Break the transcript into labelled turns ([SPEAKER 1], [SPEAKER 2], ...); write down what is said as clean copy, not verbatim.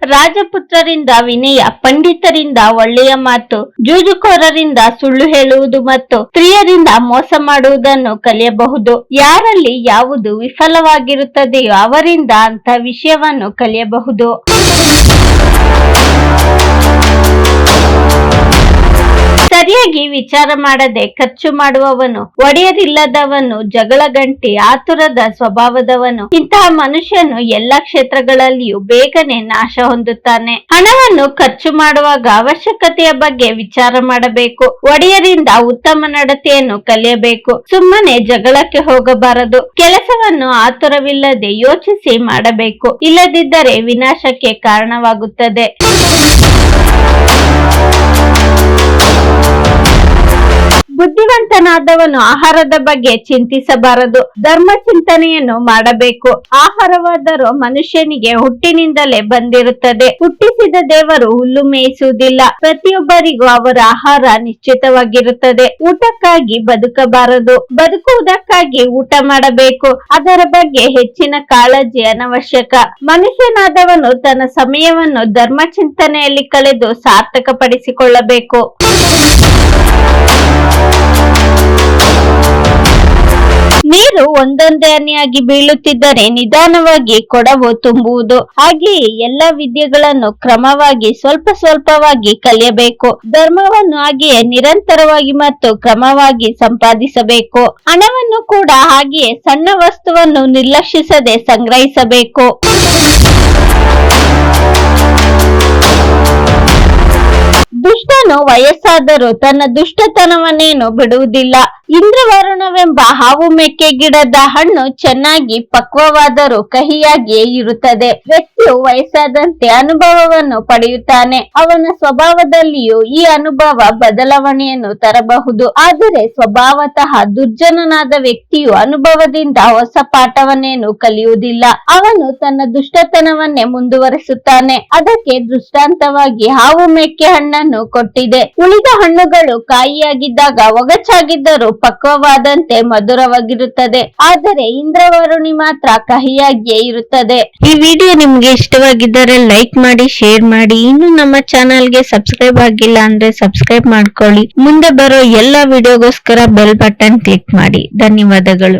[SPEAKER 1] ರಾಜಪುತ್ರರಿಂದ ವಿನಯ, ಪಂಡಿತರಿಂದ ಒಳ್ಳೆಯ ಮಾತು, ಜೂಜುಕೋರರಿಂದ ಸುಳ್ಳು ಹೇಳುವುದು ಮತ್ತು ಸ್ತ್ರೀಯರಿಂದ ಮೋಸ ಮಾಡುವುದನ್ನು ಕಲಿಯಬಹುದು. ಯಾರಲ್ಲಿ ಯಾವುದು ವಿಫಲವಾಗಿರುತ್ತದೆಯೋ ಅವರಿಂದ ಅಂತ ವಿಷಯವನ್ನು ಕಲಿಯಬಹುದು. ಸರಿಯಾಗಿ ವಿಚಾರ ಮಾಡದೆ ಖರ್ಚು ಮಾಡುವವನು, ಒಡೆಯರಿಲ್ಲದವನು, ಜಗಳ ಗಂಟಿ, ಆತುರದ ಸ್ವಭಾವದವನು, ಇಂತಹ ಮನುಷ್ಯನು ಎಲ್ಲಾ ಕ್ಷೇತ್ರಗಳಲ್ಲಿಯೂ ಬೇಗನೆ ನಾಶ ಹೊಂದುತ್ತಾನೆ. ಹಣವನ್ನು ಖರ್ಚು ಮಾಡುವಾಗ ಅವಶ್ಯಕತೆಯ ಬಗ್ಗೆ ವಿಚಾರ ಮಾಡಬೇಕು. ಒಡೆಯರಿಂದ ಉತ್ತಮ ನಡತೆಯನ್ನು ಕಲಿಯಬೇಕು. ಸುಮ್ಮನೆ ಜಗಳಕ್ಕೆ ಹೋಗಬಾರದು. ಕೆಲಸವನ್ನು ಆತುರವಿಲ್ಲದೆ ಯೋಚಿಸಿ ಮಾಡಬೇಕು. ಇಲ್ಲದಿದ್ದರೆ ವಿನಾಶಕ್ಕೆ ಕಾರಣವಾಗುತ್ತದೆ. ಬುದ್ಧಿವಂತನಾದವನು ಆಹಾರದ ಬಗ್ಗೆ ಚಿಂತಿಸಬಾರದು. ಧರ್ಮ ಚಿಂತನೆಯನ್ನು ಮಾಡಬೇಕು. ಆಹಾರವಾದರೂ ಮನುಷ್ಯನಿಗೆ ಹುಟ್ಟಿನಿಂದಲೇ ಬಂದಿರುತ್ತದೆ. ಹುಟ್ಟಿಸಿದ ದೇವರು ಹುಲ್ಲು ಮೇಯಿಸುವುದಿಲ್ಲ. ಪ್ರತಿಯೊಬ್ಬರಿಗೂ ಅವರ ಆಹಾರ ನಿಶ್ಚಿತವಾಗಿರುತ್ತದೆ. ಊಟಕ್ಕಾಗಿ ಬದುಕಬಾರದು. ಬದುಕುವುದಕ್ಕಾಗಿ ಊಟ ಮಾಡಬೇಕು. ಅದರ ಬಗ್ಗೆ ಹೆಚ್ಚಿನ ಕಾಳಜಿ ಅನವಶ್ಯಕ. ಮನುಷ್ಯನಾದವನು ತನ್ನ ಸಮಯವನ್ನು ಧರ್ಮ ಚಿಂತನೆಯಲ್ಲಿ ಕಳೆದು ಸಾರ್ಥಕಪಡಿಸಿಕೊಳ್ಳಬೇಕು. ನೀರು ಒಂದೊಂದೇ ಹನಿಯಾಗಿ ಬೀಳುತ್ತಿದ್ದರೆ ನಿಧಾನವಾಗಿ ಕೊಡವು ತುಂಬುವುದು. ಹಾಗೆಯೇ ಎಲ್ಲ ವಿದ್ಯೆಗಳನ್ನು ಕ್ರಮವಾಗಿ ಸ್ವಲ್ಪ ಸ್ವಲ್ಪವಾಗಿ ಕಲಿಯಬೇಕು. ಧರ್ಮವನ್ನು ಹಾಗೆಯೇ ನಿರಂತರವಾಗಿ ಮತ್ತು ಕ್ರಮವಾಗಿ ಸಂಪಾದಿಸಬೇಕು. ಹಣವನ್ನು ಕೂಡ ಹಾಗೆಯೇ ಸಣ್ಣ ವಸ್ತುವನ್ನು ನಿರ್ಲಕ್ಷಿಸದೆ ಸಂಗ್ರಹಿಸಬೇಕು. ದುಷ್ಟನು ವಯಸ್ಸಾದರೂ ತನ್ನ ದುಷ್ಟತನವನ್ನೇನು ಬಿಡುವುದಿಲ್ಲ. ಇಂದ್ರವರುಣವೆಂಬ ಹಾವು ಮೆಕ್ಕೆ ಗಿಡದ ಹಣ್ಣು ಚೆನ್ನಾಗಿ ಪಕ್ವವಾದರೂ ಕಹಿಯಾಗಿಯೇ ಇರುತ್ತದೆ. ವ್ಯಕ್ತಿಯು ವಯಸ್ಸಾದಂತೆ ಅನುಭವವನ್ನು ಪಡೆಯುತ್ತಾನೆ. ಅವನ ಸ್ವಭಾವದಲ್ಲಿಯೂ ಈ ಅನುಭವ ಬದಲಾವಣೆಯನ್ನು ತರಬಹುದು. ಆದರೆ ಸ್ವಭಾವತಃ ದುರ್ಜನನಾದ ವ್ಯಕ್ತಿಯು ಅನುಭವದಿಂದ ಹೊಸ ಪಾಠವನ್ನೇನು ಕಲಿಯುವುದಿಲ್ಲ. ಅವನು ತನ್ನ ದುಷ್ಟತನವನ್ನೇ ಮುಂದುವರಿಸುತ್ತಾನೆ. ಅದಕ್ಕೆ ದೃಷ್ಟಾಂತವಾಗಿ ಹಾವು ಮೆಕ್ಕೆ ಹಣ್ಣನ್ನು ಕೊಟ್ಟಿದೆ. ಉಳಿದ ಹಣ್ಣುಗಳು ಕಾಯಿಯಾಗಿದ್ದಾಗ ಒಗಚಾಗಿದ್ದರೂ ಪಕ್ವವಾದಂತೆ ಮಧುರವಾಗಿರುತ್ತದೆ. ಆದರೆ ಇಂದ್ರವರುಣಿ ಮಾತ್ರ ಕಹಿಯಾಗಿಯೇ ಇರುತ್ತದೆ. ಈ ವಿಡಿಯೋ ನಿಮ್ಗೆ ಇಷ್ಟವಾಗಿದ್ದರೆ ಲೈಕ್ ಮಾಡಿ, ಶೇರ್ ಮಾಡಿ. ಇನ್ನು ನಮ್ಮ ಚಾನೆಲ್ಗೆ ಸಬ್ಸ್ಕ್ರೈಬ್ ಆಗಿಲ್ಲ ಅಂದ್ರೆ ಸಬ್ಸ್ಕ್ರೈಬ್ ಮಾಡ್ಕೊಳ್ಳಿ. ಮುಂದೆ ಬರೋ ಎಲ್ಲ ವಿಡಿಯೋಗೋಸ್ಕರ ಬೆಲ್ ಬಟನ್ ಕ್ಲಿಕ್ ಮಾಡಿ. ಧನ್ಯವಾದಗಳು.